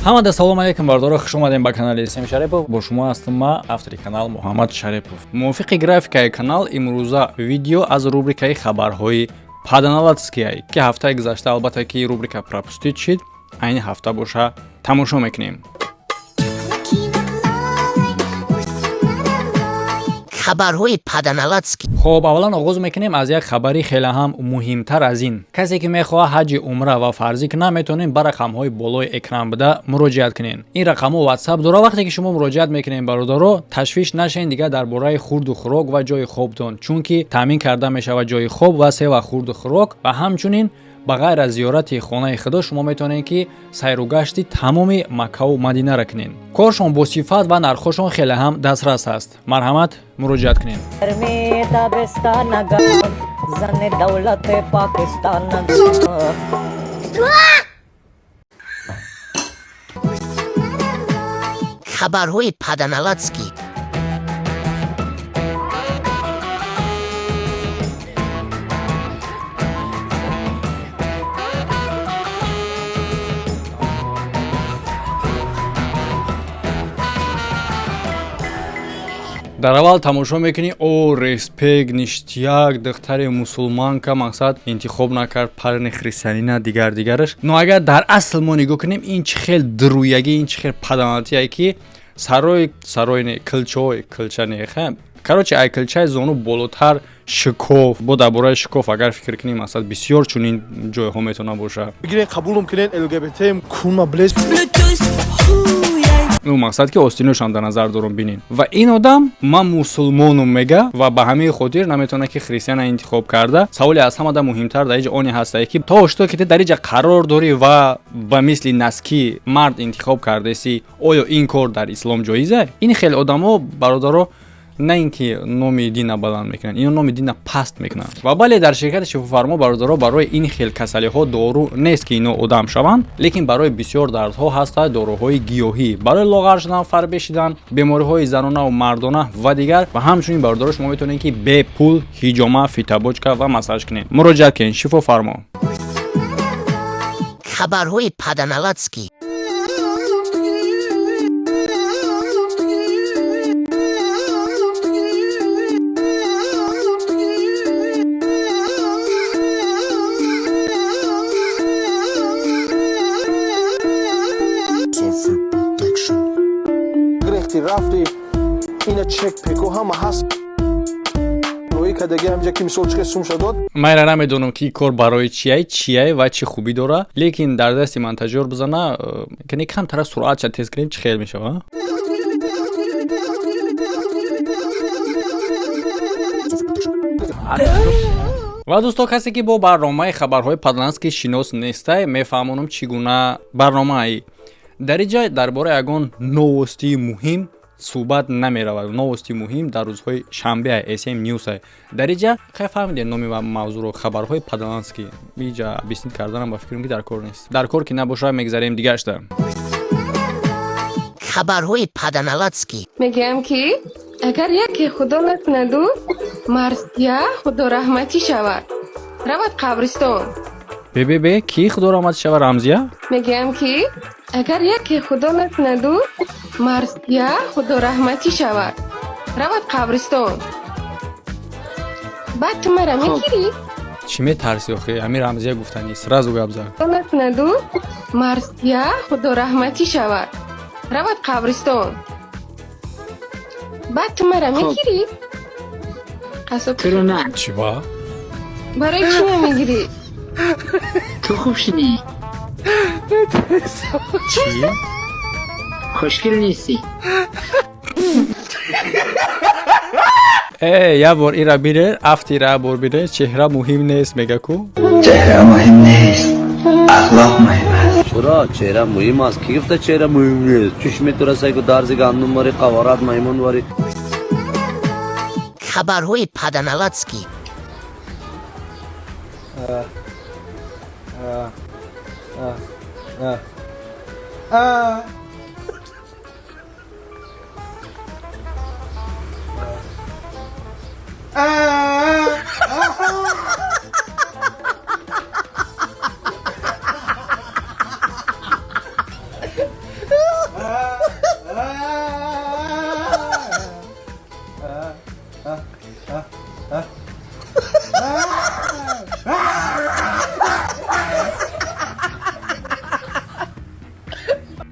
ҳамада салом алейкум бардора, хуш омадем ба канали Исем Шарипов. Бо шумо ҳастам ма, автори канал Муҳаммад Шарипов. мувофиқи графикаи канал имрӯза видео аз рубрикаи хабарҳои паданаладския ки ҳафтаи гузашта албатта ки рубрика пропустид шид, айни ҳафта боша тамошо мекунем. хабарҳои паданаладски. хоб, аввалан оғоз мекунем аз як хабари хеле ҳам муҳимтар аз ин. Касе ки мехоҳад ҳаҷи умра ва фарзӣ кунад, метавонед ба рақамҳои болои экран буда муроҷиат кунед. Ин рақамҳо WhatsApp дора. Вақте ки шумо муроҷиат мекунед бародаро, ташвиш нашавед дига дар бораи хурду хӯрок ва ҷои хобтон, чунки таъмин карда мешавад ҷои хоб ва сева хурду хӯрок ва ҳамчунин ба ғайр аз зиёрати хонаи худо шумо метавонед ки сайру гашти тамоми Маккаву Мадинаро кунед. Коршон бо сифат ва нархошон хеле ҳам дастрас аст. Марҳамат, муроҷиат кунед. хабарҳои паданаладски. дар аввал тамошо мекунӣ о респект ништияк духтари мусулманка мақсад интихоб накард парни христианина дигараш. Но агар дар асл мо нигоҳ кунем, ин чӣ хел дуруягӣ, ин чӣ хел паданатие ки сарои килча нехем. Короче, ай килчаи зону болотар шикоф. Бо дар бораи шикоф агар фикр кунем, мақсад бисёр чунин ҷойҳо метавона боша. бигирен қабулум кунен ЛГБТ кунма блес. Ну мақсад ки остиношам дар назар дорум бинин. Ва ин одам ман мусулмонум мега ва ба ҳамин хотир наметавона ки христиана интихоб карда. Саволи аз ҳамада муҳимтар дар иҷа он ҳаст ки то ошто ки дар иҷа қарор дорӣ ва ба мисли наски мард интихоб кардаси, оё ин кор дар ислом ҷоиза? Ин хел одамо бародаро на ин ки номи дина баланд мекунанд, ино номи дина паст мекунанд. Ва бале дар ширкати шифофармо бародаро барои ин хел касалиҳо дору нест ки ино одам шаванд, лекин барои бисёр дардҳо ҳастад дороҳои гиёҳӣ, барои лоғар шудан, фарбе шидан, бемориҳои занонаву мардона ва дигар. ва ҳамчунин бародаро шумо метавонед ки бе пул ҳиҷома, фитабочка ва массаж кунед. муроҷиат кунед шифофармо. хабарҳои паданаладски. рафти ина чек пеко ҳама ҳаст рои кадаги ҳамҷа ки мисол чиқе сум шадод. майра намедонам ки кор барои чияй ва чӣ хубӣ дора, лекин дар дасти ман таҷор бизана кани камтара суръатша тез кунем чӣ хел мешава. ва дӯсто, касе ки бо барномаи хабарҳои паданаладски шинос нестай, мефаҳмонам чӣ гуна барномае. дар иҷа дар бораи ягон новостии муҳим суҳбат намеравад. новости муҳим дар рӯзҳои шанбе SM News. дар иҷа хай фаҳмидед номи ва мавзӯъро хабарҳои паданаладски. иҷа объяснит карданам ба фикрам ки дар кор нест. дар кор ки набоша мегзарем дигашта. хабарҳои паданаладски. мегӯям ки агар яке худо накунаду марсия худо раҳматӣ шавад, равад қабристон. бе ки худо раҳматӣ шавад рамзия? мегӯям ки агар яке худо накунаду марсия худо раҳматӣ шавад, равад қабристон. баъд ту мара мегирӣ? чӣ метарсӣ охи? ҳамин рамзия гуфтанӣ сразу гап зад. худо накунаду марсия худо раҳматӣ шавад, равад қабристон. баъд ту мара мегирӣ? қасоб чӣ ба? барои чӣ намегирӣ? تو خوب شدی؟ چی؟ خوشگل نیستی؟ یه بار ایرا بیره افتی را بار بیره چهره مهم نیست میگه کو؟ چهره مهم نیست اخلاق مهم است. چرا چهره مهم است؟ کی گفته چهره مهم نیست؟ چشمت تو رسای که درزی گندم واری قوارات میمون واری. хабарҳои паданаладски.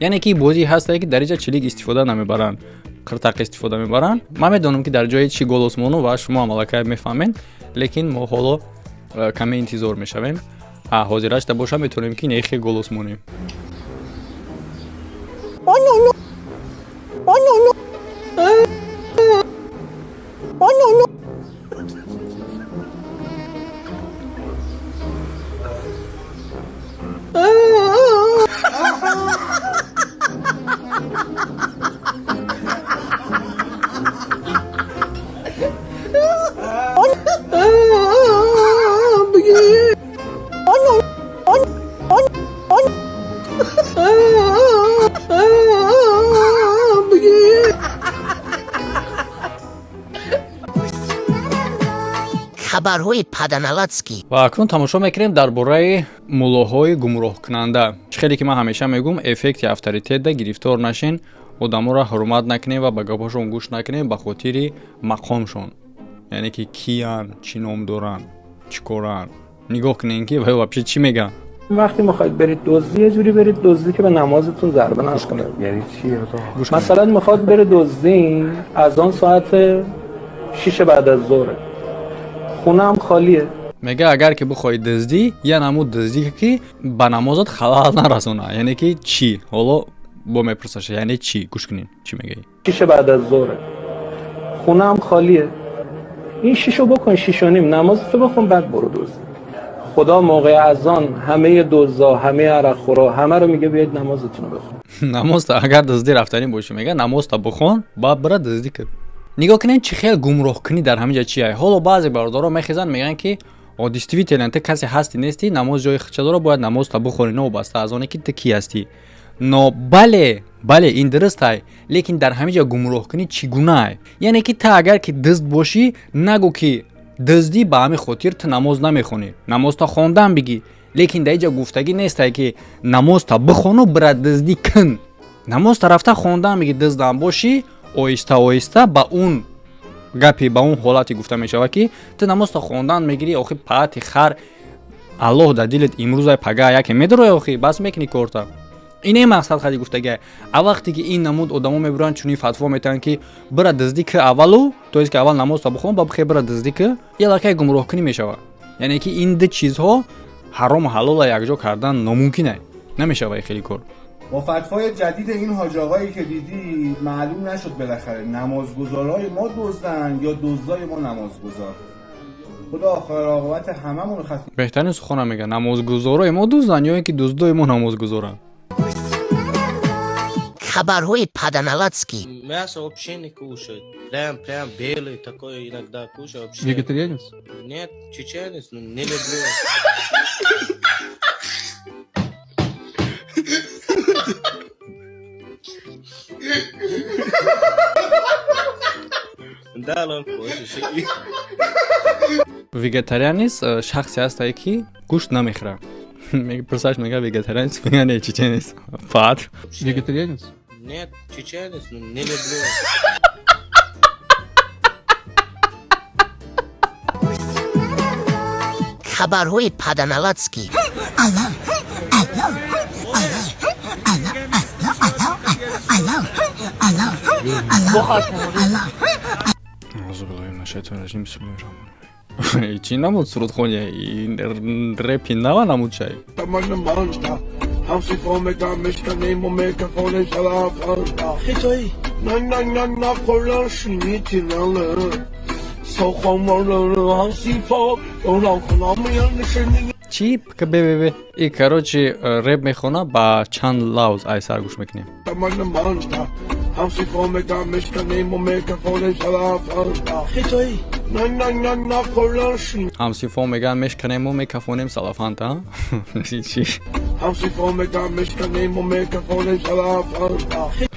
یعنی که بازی هست که در اینجا چلیک استفاده نمیبرن، قرتق استفاده میبرن. من میدونم که در جای چی گلوس مونو و شما ملکه میفهمین، لیکن ما حالا کمی انتظار میشویم. حاضرش تا باشم میتونیم که نیخی گلوس مونیم. خبرهای پادانالاتسکی. و اکنون تماشا میکنیم درباره ملاهای گمراه کننده. خیلی که من همیشه میگم افکت افطاریته ده گرفتار نشین، آدما را حرمت نکنین و به گپاشون گوش نکنین به خاطر مقامشون. یعنی که کیان، چی نام دارن، چی کارن. نگاه کنین که واپس چی میگن. وقتی میخواید برید دزدی یه جوری برید دزدی که به نمازتون ضربه نکنه. یعنی چی آقا؟ مثلا میخواد بره دزدی از آن ساعت 6 بعد از ظهر، خونه هم خالیه. میگه اگر که بخوای دزدی یا نمود دزدی که به نمازت خلال نرسونه. یعنی که چی؟ حالا با میپرسش یعنی چی؟ گوش کنین چی میگه. 6 بعد از ظهر، خونه هم خالیه. این 6 رو بکن، 6 و نیم نمازتو بخون بعد برو دزدی. خدا موقع اذان همه دزدا، همه عرقخورا، همه رو میگه بیاید نمازتون رو بخون. نماز تا اگر دزدی رفتنی باشه میگه نماز تا بخون بعد برات دزدی کن. نگاه کنین چه خیلی گمراه کنی در همینجا چیه. حالا بعضی برادرها میخیزن میگن که دیستیویتلنت کسی هستی نیستی نماز جای خچه داره باید نماز تا بخونی نه بسته از اون که تو کی هستی. نه بله این درسته، لیکن در همینجا گمراه کنی چگونه؟ یعنی که تا اگر که دزد باشی نگو که دزدی به همین خاطر تو نماز نمیخونی، نماز تا خواندن بگی. لیکن در اینجا گفتگی نیست که نماز تا بخونو برات دزدی کن. نماز تا رفته خواندن میگی دزدم باشی آهسته با اون گپی با اون حالتی گفته میشه که تو نماز تا خواندن میگیری. آخه پات خر الله در دلت امروز پگاه یک میدره آخه بس میکنی کارتا. اینه مقصد خیلی گفتگی. وقتی که این نمود آدما میبرن چونی فتوا میتن که برا دزدی که اولو تو که اول نماز تا بخون بعد برا دزدی که یه لکه گمراه کنی میشه. یعنی که این دو چیزها حرام و حلال یکجا کردن ناممکنه، نمیشه خیلی کار. با فتوای جدید این حاج آقایی که دیدی معلوم نشد بالاخره نمازگزارای ما دزدن یا دزدای ما نمازگزار. خدا آخر عاقبت هممون رو خسته. بهترین سخن میگه نمازگزارای ما دزدن یا اینکه دزدای ما نمازگزارن. خبرهای паданалатски. Мясо вообще не кушает. Прям белый такой иногда кушаю вообще. Вегетарианец? Нет, чеченец, но не люблю. Да, он кушает. وегетарианец شخصی هست که گوشت نمیخوره. میگه پرسش میگه وегетарианец میگه نه چچنец. فقط وегетарианец. Нет, чеченец, но не люблю. خبرهای паданалатски. اعوذ بالله من الشیطان الرجیم بسم الله الرحمن الرحیم. چی نمود سرود خونی این رپی نوا نمود چای. چی که بی ای کاروچی رپ میخونه با چند لفظ ایسر گوش میکنیم. همسیفون میگن میشکنیم و میکفونیم سلافانت ها؟ چی؟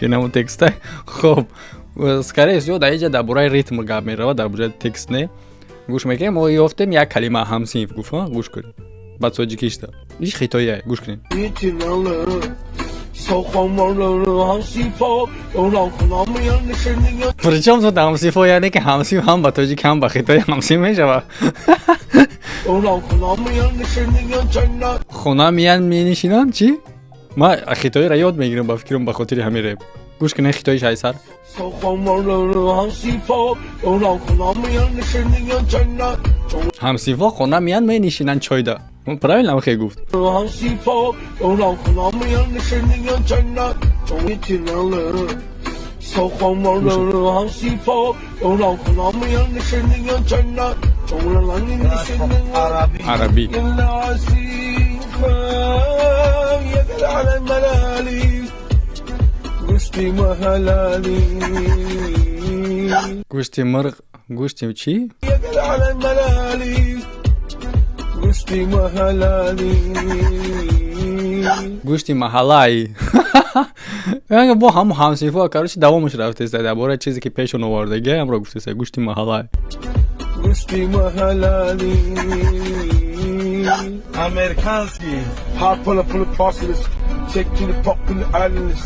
این همون تکسته؟ خب скорее всего در اینجا در برای ریتم گپ میره در برای تکست نه گوش میکنیم ما یافتیم یک کلمه همسیف گفت ها گوش کنیم بعد سوجی کشته ایش خیتاییه گوش کنیم Причем тут хамсифо яне ки хамси ham ба тоҷики ham ба хитои хамси мешава. Хона миян менишинанд чӣ? Ма хитоиро ёд мегирам ба фикрам ба хотири ҳамин реп. Гӯш кунед хитои шайсар. Хамсифо хона миян менишинанд чойда. Правильно хе гуфт. عربي گوشتی مرغ گوشتی چی؟ گوشتی محلایی یعنی با هم همسیفا کارش دوامش رفته است درباره چیزی که پیشون آوردگی هم را گفته است گوشتی محلایی Amerikanski. Hot pull up process. Check to the pop in the islands.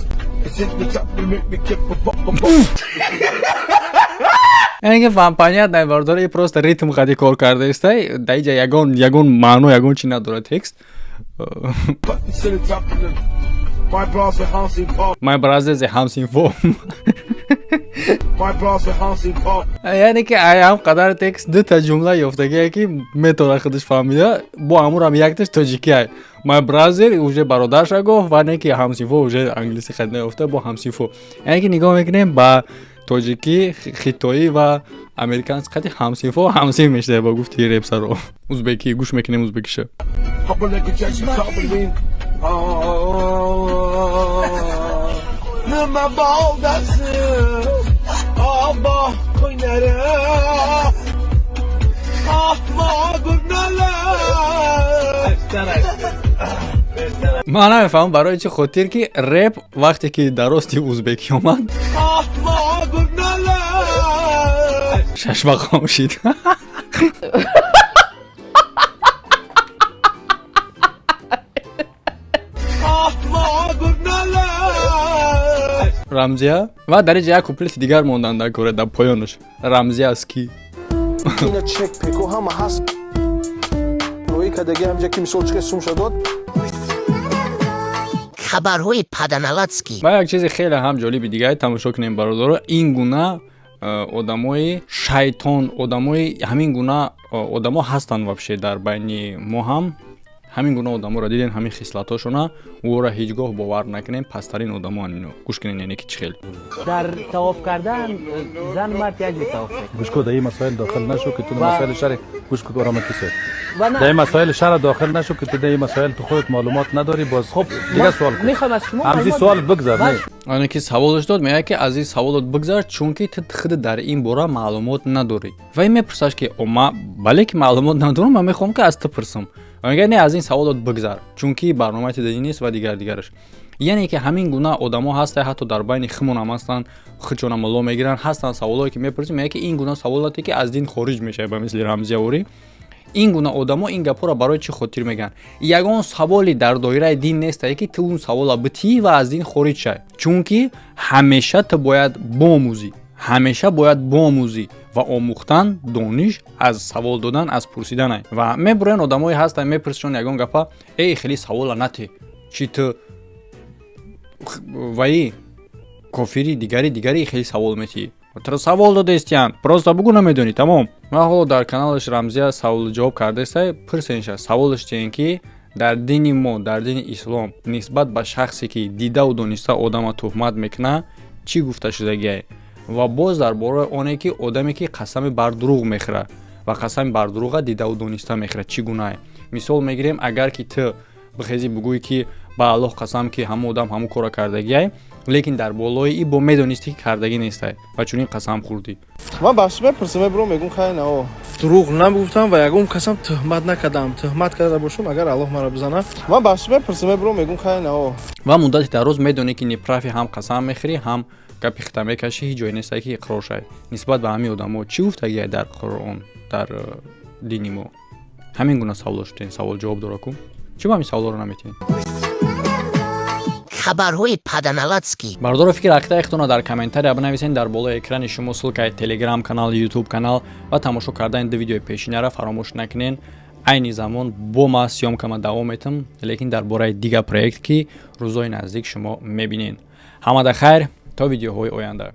It's in the top and make me keep a یعنی فهم понятно вардори просто ритм қади кор карда аст даиҷа ягон маъно ягон чӣ надорад текст My brothers are Hamsin Fo. یعنی که هم قدر تکست دو تا جمله یافتگی که میتونه خودش فهمیده با امور هم یک تاش تاجیکی های My brother اوجه برادرش گفت و نه که همسین فو اوجه انگلیسی خود نیافته با همسین فو یعنی که نگاه میکنیم با تاجیکی خیتایی و امریکانس قدی همسین فو همسین میشه با گفتی ریپ سر رو ازبکی گوش میکنیم ازبکیشه من نمیفهمم برای چه خاطر که رپ وقتی که درستی ازبکی اومد ششمق خاموشید رمزیه و در یک کوپلت دیگر موندن در کره در پایانش رمزیه از کی اینا چک پیکو همه هست روی کدگی همجا که میسول چکه سوم شداد خبرهای پادانالاتسکی و یک چیز خیلی هم جالب دیگه تماشا کنیم برادر این گونه آدمای شیطان آدمای همین گونه آدما هستن вообще در بین ما هم همین گونه آدما را دیدین همین خصلتاشونا او را هیچگاه باور نکنین پسترین آدما اینو گوش کنین یعنی که چه خیلی در طواف کردن زن مرد یک طواف گوش کو در این مسائل داخل نشو که تو مسائل شرع گوش کو برام کیسه در این مسائل شرع داخل نشو که تو در این مسائل تو خودت معلومات نداری باز خب دیگه سوال کن میخوام از شما همزی سوال بگذار نه آنه که سوالش داد میگه که از این سوالات بگذار چون که تو خود در این باره معلومات نداری و این میپرسش که ما بله که معلومات ندارم من میخوام که از تو پرسم میگه نه از این سوالات بگذار چون که برنامه دیگه نیست و دیگرش یعنی که همین گونه آدما هست حتی در بین خمون هم هستن خودشون ملو میگیرن هستن سوالاتی که میپرسیم میگه که این گونه سوالاتی که از دین خارج میشه به مثل رمزی اوری این گونه آدما این گپا را برای چی خاطر میگن یگان سوالی در دایره دین نیست که تو اون سوالا بتی و از دین خارج شای چون که همیشه تو باید بآموزی همیشه باید بآموزی و آموختن دانش از سوال دادن از پرسیدن و میبرن آدمایی هستن میپرسن یگان گپا ای خیلی سوال نته چی تو وای کافری دیگری خیلی سوال میتی تو سوال داده استیان просто بگو نمیدونی تمام ما حالا در کانالش رمزیه سوال جواب کرده است پرسنش سوالش چیه که در دین ما در دین اسلام نسبت به شخصی که دیده و دانسته آدم تهمت میکنه چی گفته شده و باز درباره اونه که آدمی که قسم بر دروغ میخوره و قسم بر دروغ دیده و دانسته میخوره چی گناه مثال میگیریم اگر که تو بخیزی بگویی که با الله قسم که همه آدم همو کارا کردگی لیکن در بالای ای با میدونستی که کردگی نیسته و چون این قسم خوردی من بخش بپرسم برو میگم خیلی نه دروغ نگفتم و یگم قسم تهمت نکردم تهمت کرده باشم اگر الله مرا بزنه من بخش بپرسم برو میگم خیلی نه و مدت در روز میدونی که نپرافی هم قسم میخوری هم گپی ختم میکشی هیچ جای نیست که اقرار شای نسبت به همین آدما چی گفتگی در قرآن در دین ما همین گونه سوال شدین سوال جواب داره کن چی با همین سوالا رو نمیتونی хабарҳои паданалатский. бардор фикр рахтаихтонро дар комментария бинависед. дар болои экрани шумо ссилкаи телеграм канал, ютуб канал ва тамошо кардани ду видеои пешинаро фаромӯш накунед. айни замон бо ма сёмкама давом метам, лекин дар бораи дигар проект ки рӯзои наздик шумо мебинед. ҳамада хайр, то видеоҳои оянда.